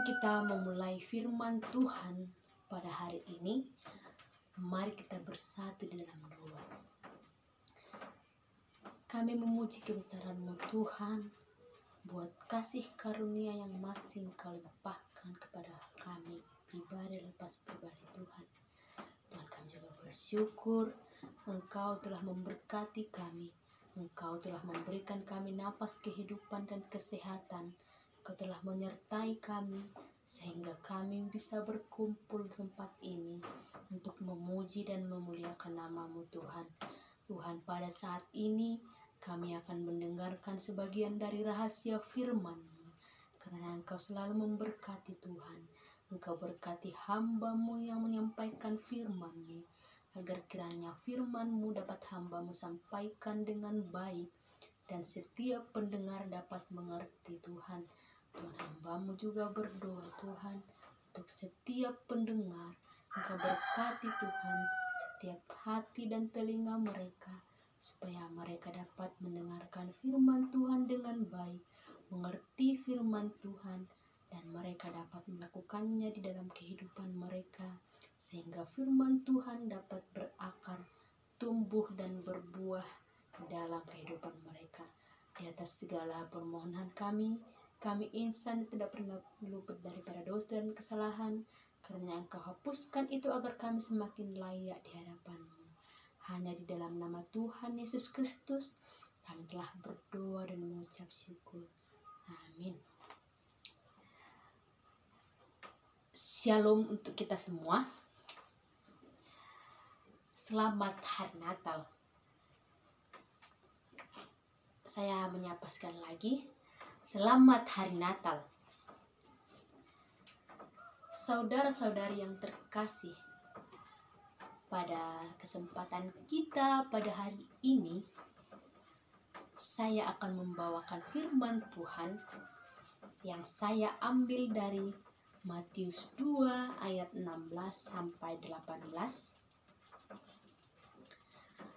kita memulai firman Tuhan pada hari ini, mari kita bersatu di dalam doa. Kami memuji kebesaran-Mu Tuhan, buat kasih karunia yang masih Engkau limpahkan kepada kami pribadi lepas pribadi Tuhan. Tuhan, kami juga bersyukur Engkau telah memberkati kami. Engkau telah memberikan kami napas kehidupan dan kesehatan. Engkau telah menyertai kami sehingga kami bisa berkumpul di tempat ini untuk memuji dan memuliakan nama-Mu Tuhan. Tuhan, pada saat ini kami akan mendengarkan sebagian dari rahasia firman-Mu, karena Engkau selalu memberkati Tuhan. Engkau berkati hamba-Mu yang menyampaikan firman-Mu, agar kiranya firman-Mu dapat hamba-Mu sampaikan dengan baik dan setiap pendengar dapat mengerti Tuhan. Tuhan, hamba-Mu juga berdoa Tuhan untuk setiap pendengar. Engkau berkati Tuhan setiap hati dan telinga mereka, supaya mereka dapat mendengarkan firman Tuhan dengan baik, mengerti firman Tuhan, dan mereka dapat melakukannya di dalam kehidupan mereka, sehingga firman Tuhan dapat berakar, tumbuh dan berbuah dalam kehidupan mereka. Di atas segala permohonan kami insan tidak pernah luput daripada dosa dan kesalahan, karena Engkau hapuskan itu agar kami semakin layak di hadapan-Mu. Hanya di dalam nama Tuhan Yesus Kristus kami telah berdoa dan mengucap syukur. Amin. Shalom untuk kita semua. Selamat Hari Natal. Saya menyapa sekali lagi. Selamat Hari Natal. Saudara-saudari yang terkasih, pada kesempatan kita pada hari ini, saya akan membawakan firman Tuhan yang saya ambil dari Matius 2 ayat 16 sampai 18.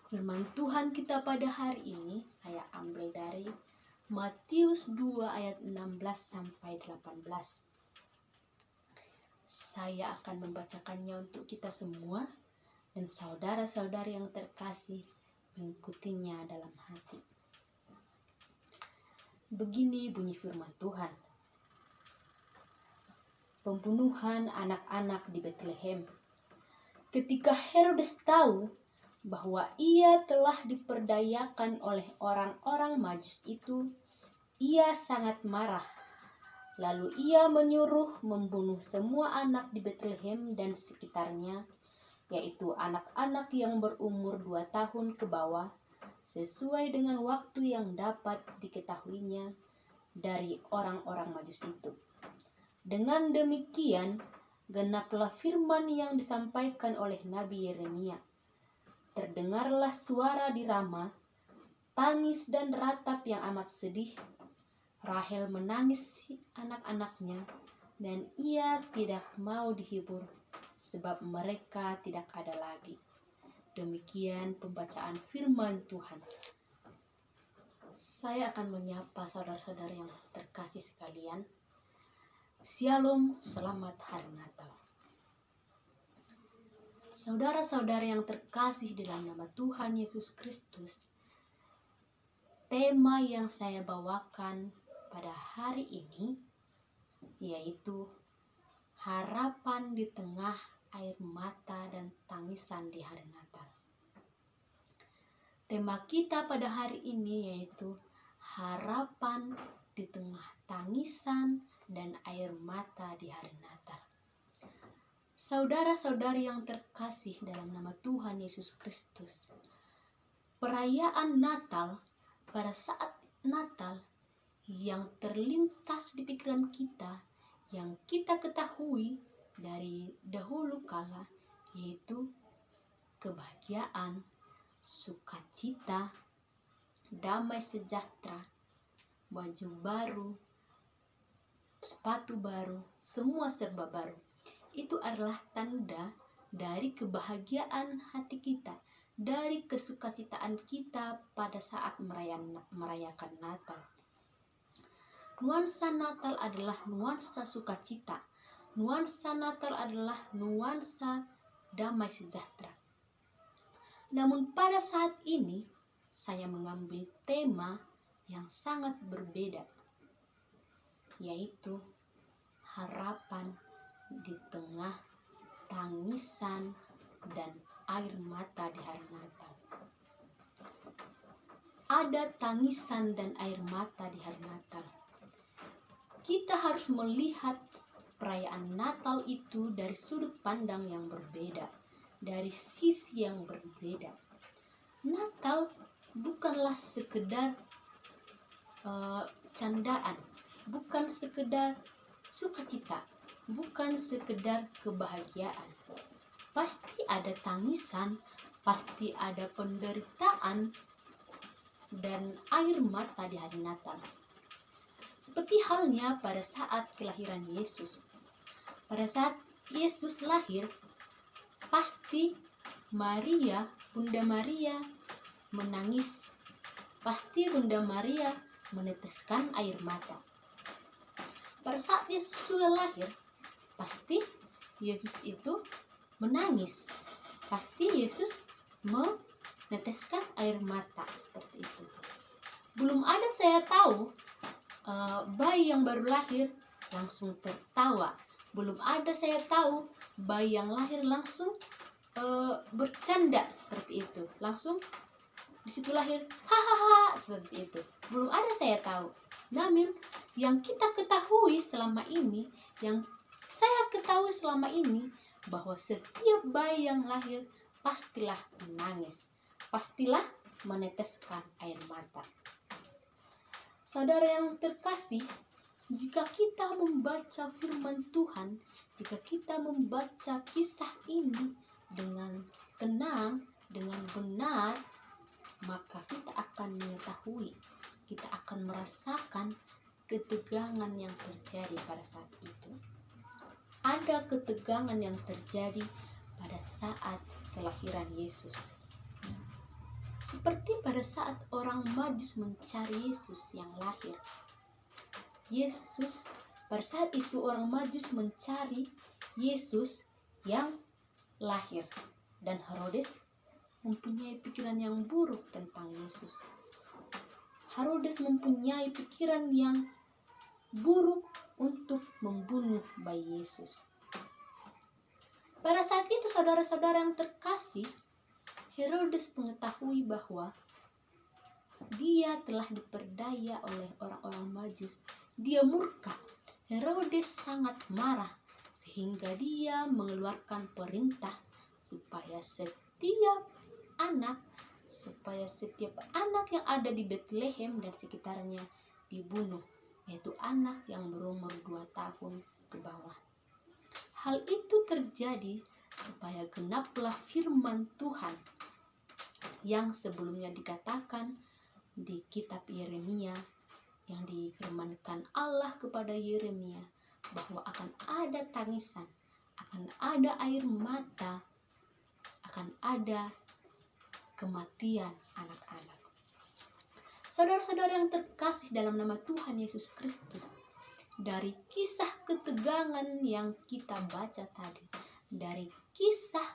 Firman Tuhan kita pada hari ini saya ambil dari Matius 2 ayat 16 sampai 18. Saya akan membacakannya untuk kita semua dan saudara-saudari yang terkasih mengikutinya dalam hati. Begini bunyi firman Tuhan. Pembunuhan anak-anak di Betlehem. Ketika Herodes tahu bahwa ia telah diperdayakan oleh orang-orang Majus itu, ia sangat marah. Lalu ia menyuruh membunuh semua anak di Betlehem dan sekitarnya, yaitu anak-anak yang berumur 2 tahun ke bawah, sesuai dengan waktu yang dapat diketahuinya dari orang-orang Majus itu. Dengan demikian, genaplah firman yang disampaikan oleh Nabi Yeremia. Terdengarlah suara di Rama, tangis dan ratap yang amat sedih. Rahel menangis anak-anaknya, dan ia tidak mau dihibur, sebab mereka tidak ada lagi. Demikian pembacaan firman Tuhan. Saya akan menyapa saudara-saudara yang terkasih sekalian. Shalom, selamat Hari Natal. Saudara-saudara yang terkasih di dalam nama Tuhan Yesus Kristus, tema yang saya bawakan pada hari ini yaitu harapan di tengah air mata dan tangisan di hari Natal. Tema kita pada hari ini yaitu harapan di tengah tangisan dan air mata di hari Natal. Saudara-saudari yang terkasih dalam nama Tuhan Yesus Kristus, perayaan Natal, pada saat Natal yang terlintas di pikiran kita, yang kita ketahui dari dahulu kala, yaitu kebahagiaan, sukacita, damai sejahtera, baju baru, sepatu baru, semua serba baru. Itu adalah tanda dari kebahagiaan hati kita, dari kesukacitaan kita pada saat merayakan Natal. Nuansa Natal adalah nuansa sukacita. Nuansa Natal adalah nuansa damai sejahtera. Namun pada saat ini saya mengambil tema yang sangat berbeda, yaitu harapan di tengah tangisan dan air mata di hari Natal. Ada tangisan dan air mata di hari Natal. Kita harus melihat perayaan Natal itu dari sudut pandang yang berbeda, dari sisi yang berbeda. Natal bukanlah sekedar candaan, bukan sekedar sukacita, bukan sekedar kebahagiaan. Pasti ada tangisan, pasti ada penderitaan dan air mata di hari Natal. Seperti halnya pada saat kelahiran Yesus. Pada saat Yesus lahir, pasti Maria, Bunda Maria menangis. Pasti Bunda Maria meneteskan air mata. Pada saat Yesus juga lahir, pasti Yesus itu menangis. Pasti Yesus meneteskan air mata seperti itu. Belum ada saya tahu bayi yang baru lahir langsung tertawa. Belum ada saya tahu bayi yang lahir langsung bercanda seperti itu. Langsung di situ lahir hahaha seperti itu. Belum ada saya tahu. Namun yang kita ketahui selama ini, yang saya ketahui selama ini, bahwa setiap bayi yang lahir pastilah menangis, pastilah meneteskan air mata. Saudara yang terkasih, jika kita membaca firman Tuhan, jika kita membaca kisah ini dengan tenang, dengan benar, maka kita akan mengetahui, kita akan merasakan ketegangan yang terjadi pada saat itu. Ada ketegangan yang terjadi pada saat kelahiran Yesus. Seperti pada saat orang Majus mencari Yesus yang lahir. Yesus, pada saat itu orang Majus mencari Yesus yang lahir. Dan Herodes mempunyai pikiran yang buruk tentang Yesus. Herodes mempunyai pikiran yang buruk untuk membunuh bayi Yesus. Pada saat itu saudara-saudara yang terkasih, Herodes mengetahui bahwa dia telah diperdaya oleh orang-orang Majus. Dia murka. Herodes sangat marah sehingga dia mengeluarkan perintah supaya setiap anak yang ada di Bethlehem dan sekitarnya dibunuh, yaitu anak yang berumur 2 tahun ke bawah. Hal itu terjadi supaya genaplah firman Tuhan yang sebelumnya dikatakan di kitab Yeremia, yang difirmankan Allah kepada Yeremia bahwa akan ada tangisan, akan ada air mata, akan ada kematian anak-anak. Saudara-saudara yang terkasih dalam nama Tuhan Yesus Kristus, dari kisah ketegangan yang kita baca tadi, dari kisah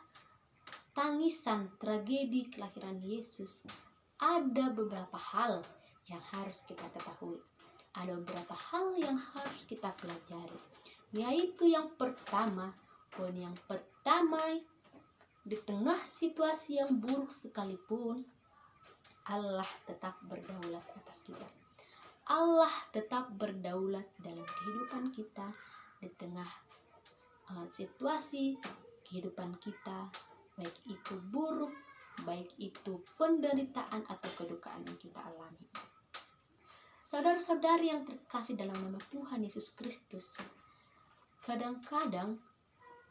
tangisan tragedi kelahiran Yesus, ada beberapa hal yang harus kita ketahui. Ada beberapa hal yang harus kita pelajari. Yaitu yang pertama, poin yang pertama, di tengah situasi yang buruk sekalipun, Allah tetap berdaulat atas kita. Allah tetap berdaulat dalam kehidupan kita di tengah situasi kehidupan kita, baik itu buruk, baik itu penderitaan atau kedukaan yang kita alami. Saudara-saudari yang terkasih dalam nama Tuhan Yesus Kristus, kadang-kadang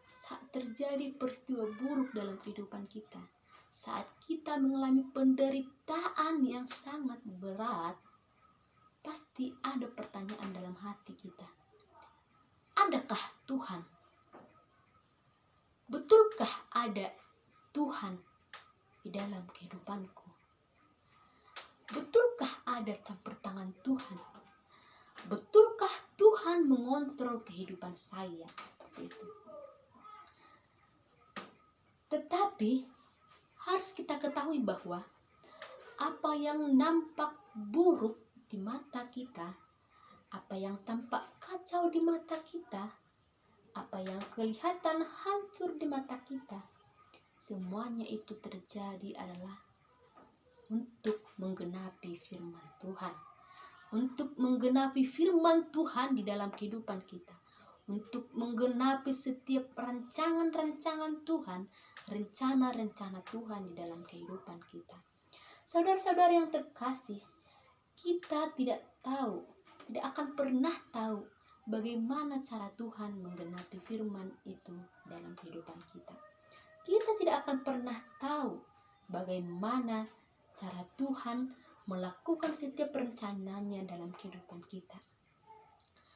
saat terjadi peristiwa buruk dalam kehidupan kita, saat kita mengalami penderitaan yang sangat berat, pasti ada pertanyaan dalam hati kita. Adakah Tuhan? Betulkah ada Tuhan di dalam kehidupanku? Betulkah ada campur tangan Tuhan? Betulkah Tuhan mengontrol kehidupan saya? Seperti itu. Tetapi harus kita ketahui bahwa apa yang nampak buruk di mata kita, apa yang tampak kacau di mata kita, apa yang kelihatan hancur di mata kita, semuanya itu terjadi adalah untuk menggenapi firman Tuhan. Untuk menggenapi firman Tuhan di dalam kehidupan kita. Untuk menggenapi setiap rancangan-rancangan Tuhan, rencana-rencana Tuhan di dalam kehidupan kita. Saudara-saudara yang terkasih, kita tidak akan pernah tahu bagaimana cara Tuhan menggenapi firman itu dalam kehidupan kita. Kita tidak akan pernah tahu bagaimana cara Tuhan melakukan setiap rencananya dalam kehidupan kita.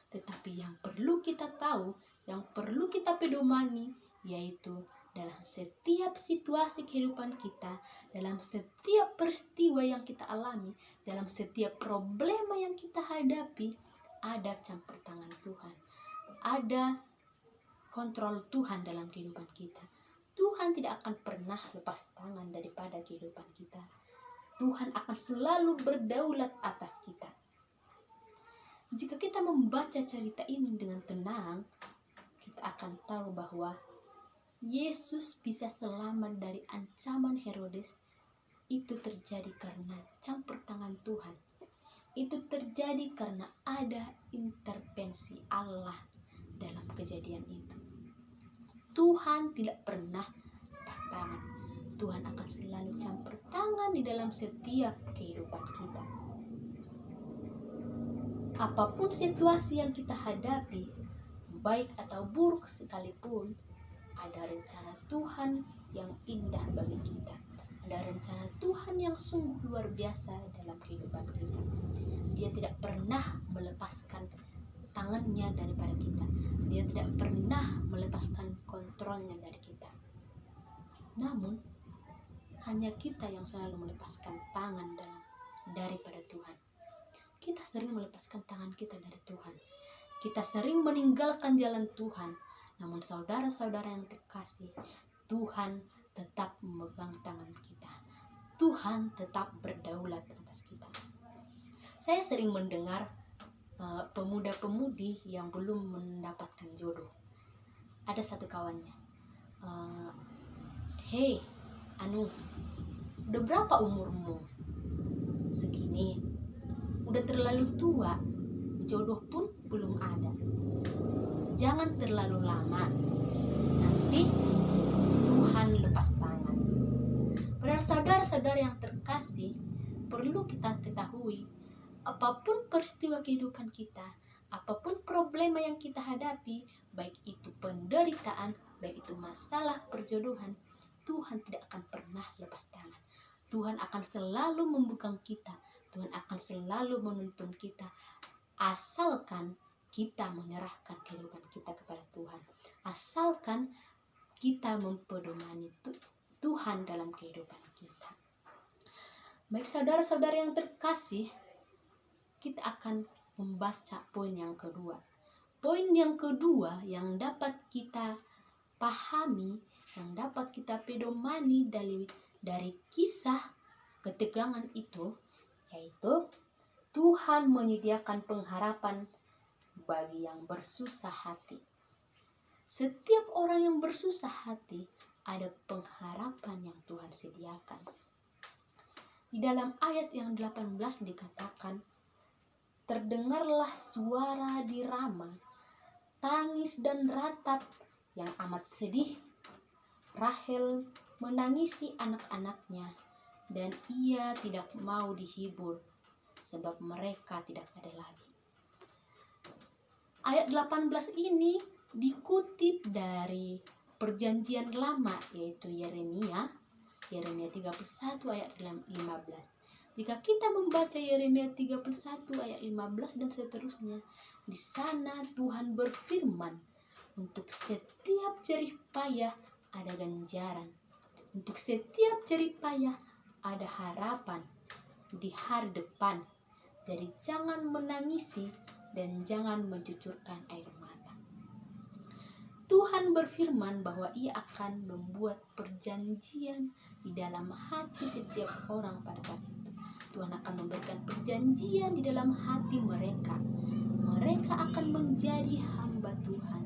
Tetapi yang perlu kita tahu, yang perlu kita pedomani, yaitu dalam setiap situasi kehidupan kita, dalam setiap peristiwa yang kita alami, dalam setiap problema yang kita hadapi, ada campur tangan Tuhan. Ada kontrol Tuhan dalam kehidupan kita. Tuhan tidak akan pernah lepas tangan daripada kehidupan kita. Tuhan akan selalu berdaulat atas kita. Jika kita membaca cerita ini dengan tenang, kita akan tahu bahwa Yesus bisa selamat dari ancaman Herodes. Itu terjadi karena campur tangan Tuhan. Itu terjadi karena ada intervensi Allah dalam kejadian itu. Tuhan tidak pernah lepas tangan. Tuhan akan selalu campur tangan di dalam setiap kehidupan kita. Apapun situasi yang kita hadapi, baik atau buruk sekalipun, ada rencana Tuhan yang indah bagi kita. Ada rencana Tuhan yang sungguh luar biasa dalam kehidupan kita. Dia tidak pernah melepaskan tangannya daripada kita. Dia tidak pernah melepaskan kontrolnya dari kita. Namun, hanya kita yang selalu melepaskan tangan daripada Tuhan. Kita sering melepaskan tangan kita dari Tuhan. Kita sering meninggalkan jalan Tuhan. Namun saudara-saudara yang terkasih, Tuhan tetap memegang tangan kita. Tuhan tetap berdaulat atas kita. Saya sering mendengar pemuda-pemudi yang belum mendapatkan jodoh. Ada satu kawannya. Hei, udah berapa umurmu? Segini. Udah terlalu tua, jodoh pun belum ada. Jangan terlalu lama, nanti Tuhan lepas tangan. Para saudara-saudara yang terkasih, perlu kita ketahui, apapun peristiwa kehidupan kita, apapun problema yang kita hadapi, baik itu penderitaan, baik itu masalah perjodohan, Tuhan tidak akan pernah lepas tangan. Tuhan akan selalu membuka kita. Tuhan akan selalu menuntun kita. Asalkan kita menyerahkan kehidupan kita kepada Tuhan. Asalkan kita mempedomani Tuhan dalam kehidupan kita. Baik saudara-saudara yang terkasih, kita akan membaca poin yang kedua. Poin yang kedua yang dapat kita pahami, yang dapat kita pedomani dari kisah ketegangan itu, yaitu Tuhan menyediakan pengharapan bagi yang bersusah hati. Setiap orang yang bersusah hati ada pengharapan yang Tuhan sediakan. Di dalam ayat yang 18 dikatakan, terdengarlah suara di Rama, tangis dan ratap yang amat sedih. Rahel menangisi anak-anaknya, dan ia tidak mau dihibur, sebab mereka tidak ada lagi. Ayat 18 ini dikutip dari perjanjian lama, yaitu Yeremia 31 ayat 15. Jika kita membaca Yeremia 31 ayat 15 dan seterusnya, di sana Tuhan berfirman, untuk setiap jerih payah ada ganjaran. Untuk setiap jerih payah ada harapan di hari depan. Jadi jangan menangisi dan jangan mencucurkan air mata. Tuhan berfirman bahwa Ia akan membuat perjanjian di dalam hati setiap orang pada saat itu. Tuhan akan memberikan perjanjian di dalam hati mereka. Mereka akan menjadi hamba Tuhan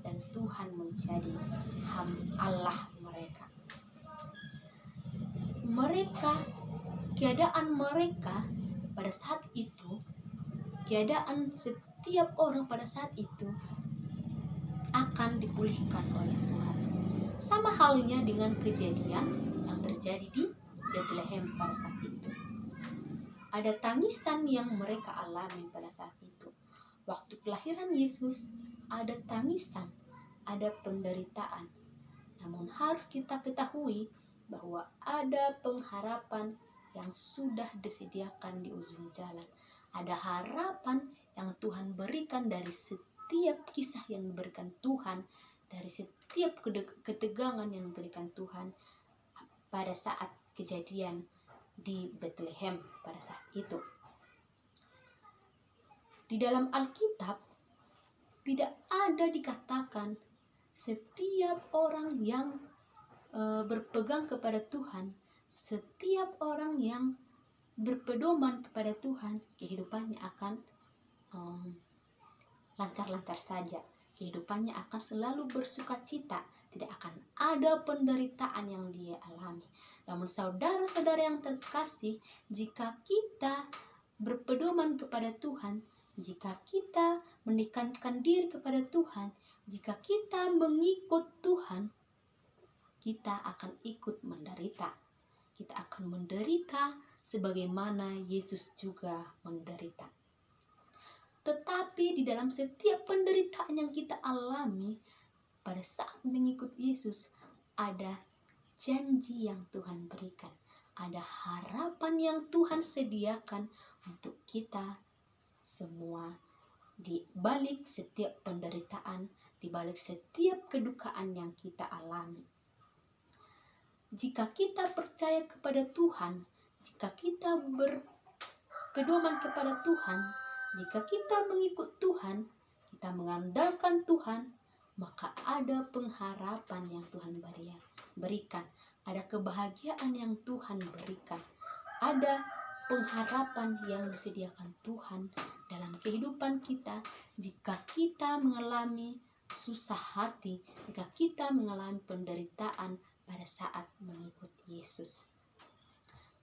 dan Tuhan menjadi Allah mereka. Keadaan mereka pada saat itu, keadaan setiap orang pada saat itu akan dipulihkan oleh Tuhan. Sama halnya dengan kejadian yang terjadi di Bethlehem pada saat itu. Ada tangisan yang mereka alami pada saat itu. Waktu kelahiran Yesus ada tangisan, ada penderitaan. Namun harus kita ketahui bahwa ada pengharapan yang sudah disediakan di ujung jalan. Ada harapan yang Tuhan berikan dari setiap kisah yang diberikan Tuhan, dari setiap ketegangan yang diberikan Tuhan pada saat kejadian di Bethlehem pada saat itu. Di dalam Alkitab tidak ada dikatakan setiap orang yang berpegang kepada Tuhan, setiap orang yang berpedoman kepada Tuhan, kehidupannya akan lancar-lancar saja. Kehidupannya akan selalu bersukacita. Tidak akan ada penderitaan yang dia alami. Namun saudara-saudara yang terkasih, jika kita berpedoman kepada Tuhan, jika kita mendekatkan diri kepada Tuhan, jika kita mengikut Tuhan, kita akan ikut menderita. Kita akan menderita sebagaimana Yesus juga menderita. Tetapi di dalam setiap penderitaan yang kita alami pada saat mengikut Yesus, ada janji yang Tuhan berikan. Ada harapan yang Tuhan sediakan untuk kita semua. Di balik setiap penderitaan, di balik setiap kedukaan yang kita alami. Jika kita percaya kepada Tuhan, jika kita berpedoman kepada Tuhan, jika kita mengikut Tuhan, kita mengandalkan Tuhan, maka ada pengharapan yang Tuhan berikan. Ada kebahagiaan yang Tuhan berikan. Ada pengharapan yang disediakan Tuhan dalam kehidupan kita jika kita mengalami susah hati, jika kita mengalami penderitaan pada saat mengikut Yesus.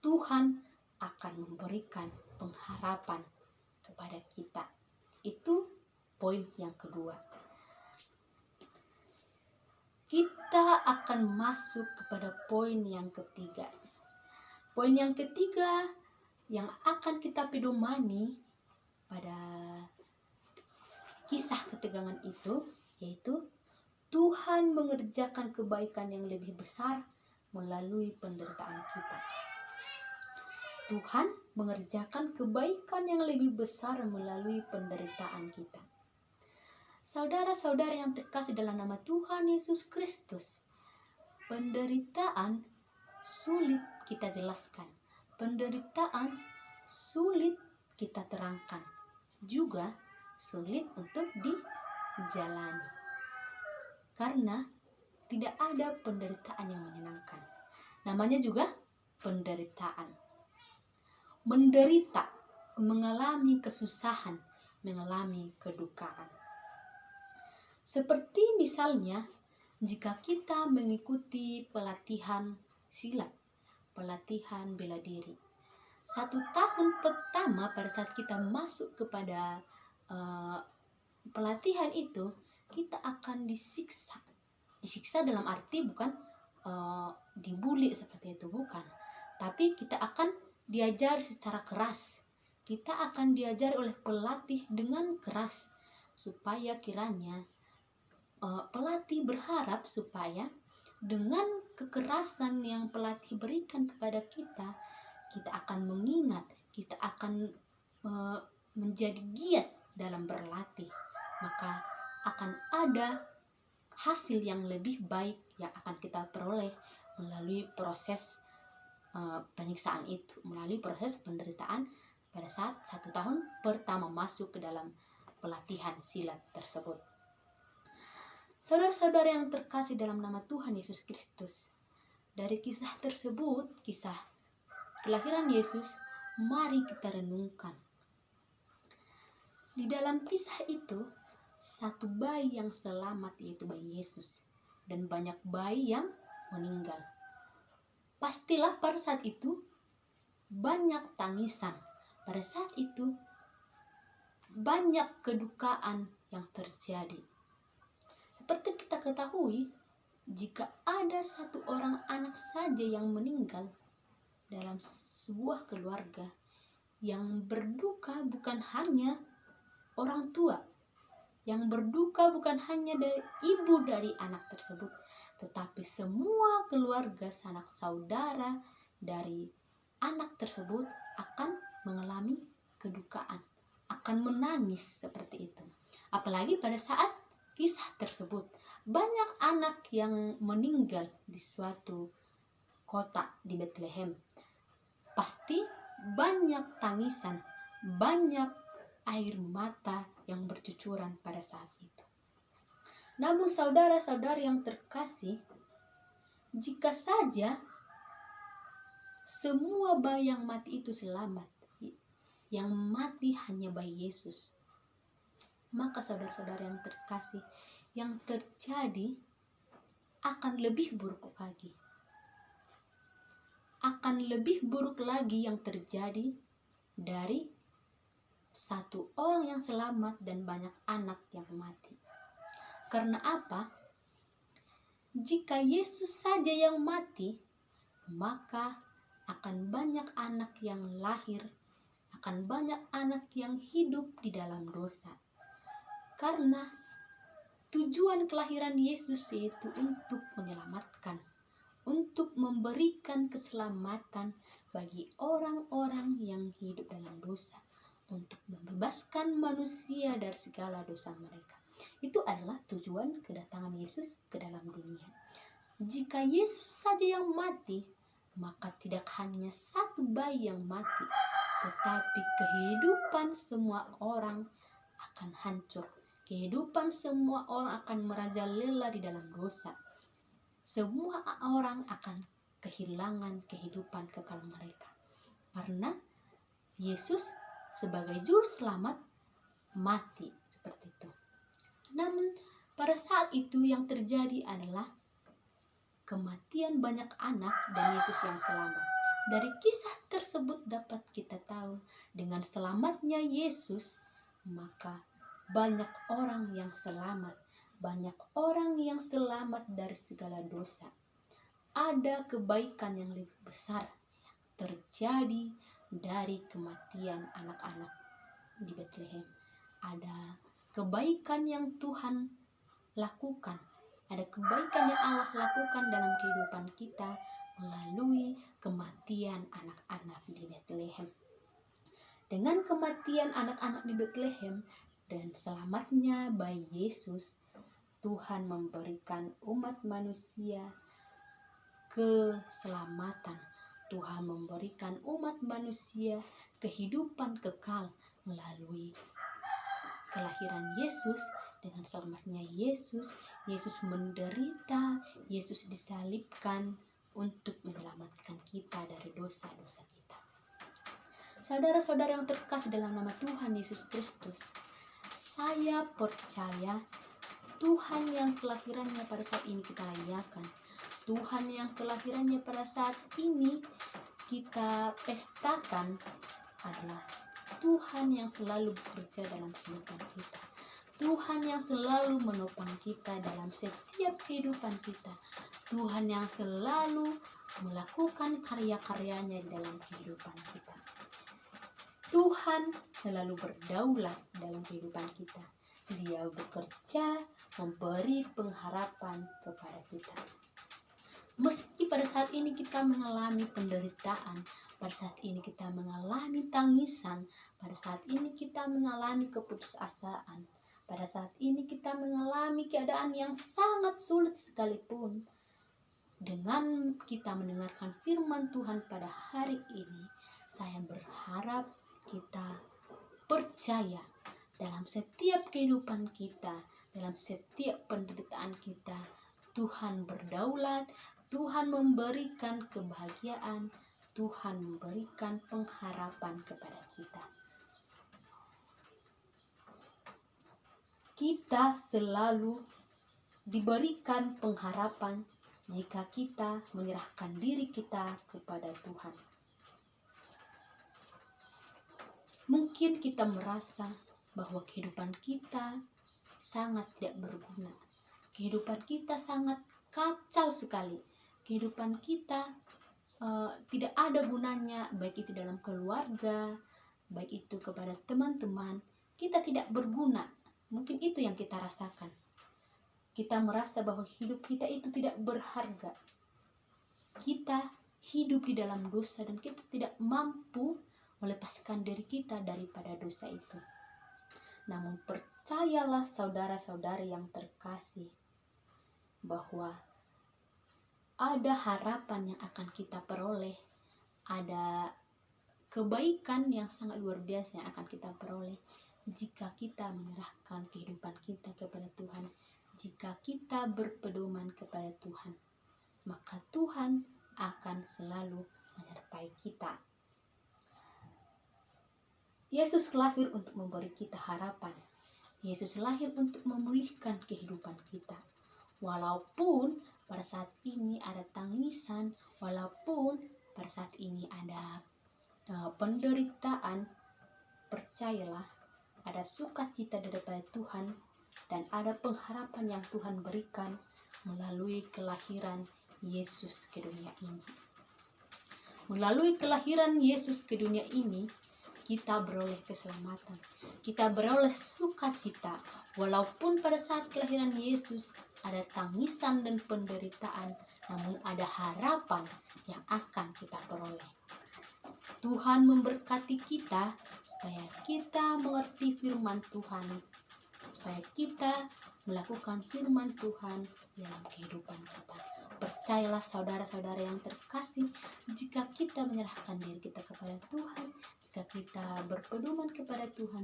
Tuhan akan memberikan pengharapan kepada kita. Itu poin yang kedua. Kita akan masuk kepada poin yang ketiga. Poin yang ketiga yang akan kita pedomani pada kisah ketegangan itu, yaitu Tuhan mengerjakan kebaikan yang lebih besar melalui penderitaan kita. Tuhan mengerjakan kebaikan yang lebih besar melalui penderitaan kita. Saudara-saudara yang terkasih dalam nama Tuhan Yesus Kristus, penderitaan sulit kita jelaskan. Penderitaan sulit kita terangkan. Juga sulit untuk dijalani. Karena tidak ada penderitaan yang menyenangkan. Namanya juga penderitaan. Menderita, mengalami kesusahan, mengalami kedukaan. Seperti misalnya jika kita mengikuti pelatihan silat, pelatihan bela diri. 1 tahun pertama pada saat kita masuk kepada pelatihan itu, kita akan disiksa. Disiksa dalam arti bukan dibully seperti itu, bukan. Tapi kita akan diajar secara keras. Kita akan diajar oleh pelatih dengan keras supaya kiranya pelatih berharap supaya dengan kekerasan yang pelatih berikan kepada kita, kita akan mengingat, kita akan menjadi giat dalam berlatih. Maka akan ada hasil yang lebih baik yang akan kita peroleh melalui proses penyiksaan itu, melalui proses penderitaan pada saat 1 tahun pertama masuk ke dalam pelatihan silat tersebut. Saudara-saudara yang terkasih dalam nama Tuhan Yesus Kristus, dari kisah tersebut, kisah kelahiran Yesus, mari kita renungkan. Di dalam kisah itu, satu bayi yang selamat yaitu bayi Yesus, dan banyak bayi yang meninggal. Pastilah pada saat itu banyak tangisan. Pada saat itu banyak kedukaan yang terjadi. Seperti kita ketahui, jika ada satu orang anak saja yang meninggal dalam sebuah keluarga, yang berduka bukan hanya orang tua, yang berduka bukan hanya dari ibu dari anak tersebut, tetapi semua keluarga sanak saudara dari anak tersebut akan mengalami kedukaan, akan menangis seperti itu. Apalagi pada saat kisah tersebut, banyak anak yang meninggal di suatu kota di Bethlehem. Pasti banyak tangisan, banyak air mata yang bercucuran pada saat itu. Namun saudara-saudari yang terkasih, jika saja semua bayi yang mati itu selamat, yang mati hanya bayi Yesus, maka saudara-saudara yang terkasih, yang terjadi akan lebih buruk lagi. Akan lebih buruk lagi yang terjadi dari satu orang yang selamat dan banyak anak yang mati. Karena apa? Jika Yesus saja yang mati, maka akan banyak anak yang lahir, akan banyak anak yang hidup di dalam dosa. Karena tujuan kelahiran Yesus yaitu untuk menyelamatkan, untuk memberikan keselamatan bagi orang-orang yang hidup dalam dosa, untuk membebaskan manusia dari segala dosa mereka. Itu adalah tujuan kedatangan Yesus ke dalam dunia. Jika Yesus saja yang mati, maka tidak hanya satu bayi yang mati, tetapi kehidupan semua orang akan hancur. Kehidupan semua orang akan merajalela di dalam dosa. Semua orang akan kehilangan kehidupan kekal mereka. Karena Yesus sebagai juru selamat mati seperti itu. Namun pada saat itu yang terjadi adalah kematian banyak anak dan Yesus yang selamat. Dari kisah tersebut dapat kita tahu, dengan selamatnya Yesus, maka banyak orang yang selamat. Banyak orang yang selamat dari segala dosa. Ada kebaikan yang lebih besar terjadi dari kematian anak-anak di Bethlehem. Ada kebaikan yang Tuhan lakukan. Ada kebaikan yang Allah lakukan dalam kehidupan kita melalui kematian anak-anak di Bethlehem. Dengan kematian anak-anak di Bethlehem dan selamatnya bayi Yesus, Tuhan memberikan umat manusia keselamatan. Tuhan memberikan umat manusia kehidupan kekal melalui kelahiran Yesus. Dengan selamatnya Yesus, Yesus menderita, Yesus disalibkan untuk menyelamatkan kita dari dosa-dosa kita. Saudara-saudara yang terkasih dalam nama Tuhan Yesus Kristus, saya percaya Tuhan yang kelahirannya pada saat ini kita rayakan, Tuhan yang kelahirannya pada saat ini kita pestakan adalah Tuhan yang selalu bekerja dalam kehidupan kita. Tuhan yang selalu menopang kita dalam setiap kehidupan kita. Tuhan yang selalu melakukan karya-karyanya di dalam kehidupan kita. Tuhan selalu berdaulat dalam kehidupan kita. Dia bekerja memberi pengharapan kepada kita. Meski pada saat ini kita mengalami penderitaan, pada saat ini kita mengalami tangisan, pada saat ini kita mengalami keputusasaan, pada saat ini kita mengalami keadaan yang sangat sulit sekalipun, dengan kita mendengarkan firman Tuhan pada hari ini, saya berharap kita percaya dalam setiap kehidupan kita, dalam setiap penderitaan kita, Tuhan berdaulat, Tuhan memberikan kebahagiaan, Tuhan memberikan pengharapan kepada kita. Kita selalu diberikan pengharapan jika kita menyerahkan diri kita kepada Tuhan. Mungkin kita merasa bahwa kehidupan kita sangat tidak berguna. Kehidupan kita sangat kacau sekali. Kehidupan kita tidak ada gunanya, baik itu dalam keluarga, baik itu kepada teman-teman. Kita tidak berguna. Mungkin itu yang kita rasakan. Kita merasa bahwa hidup kita itu tidak berharga. Kita hidup di dalam dosa dan kita tidak mampu melepaskan diri kita daripada dosa itu. Namun percayalah saudara-saudari yang terkasih, bahwa ada harapan yang akan kita peroleh, ada kebaikan yang sangat luar biasa yang akan kita peroleh jika kita menyerahkan kehidupan kita kepada Tuhan, jika kita berpedoman kepada Tuhan, maka Tuhan akan selalu menyertai kita. Yesus lahir untuk memberi kita harapan. Yesus lahir untuk memulihkan kehidupan kita. Walaupun pada saat ini ada tangisan, walaupun pada saat ini ada penderitaan, percayalah ada sukacita daripada Tuhan dan ada pengharapan yang Tuhan berikan melalui kelahiran Yesus ke dunia ini. Melalui kelahiran Yesus ke dunia ini, kita beroleh keselamatan, kita beroleh sukacita. Walaupun pada saat kelahiran Yesus ada tangisan dan penderitaan, namun ada harapan yang akan kita peroleh. Tuhan memberkati kita supaya kita mengerti firman Tuhan, supaya kita melakukan firman Tuhan dalam kehidupan kita. Percayalah saudara-saudara yang terkasih, jika kita menyerahkan diri kita kepada Tuhan, jika kita berpedoman kepada Tuhan,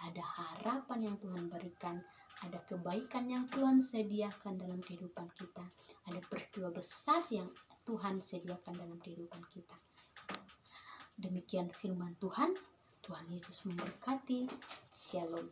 ada harapan yang Tuhan berikan, ada kebaikan yang Tuhan sediakan dalam kehidupan kita, ada peristiwa besar yang Tuhan sediakan dalam kehidupan kita. Demikian firman Tuhan. Tuhan Yesus memberkati. Shalom.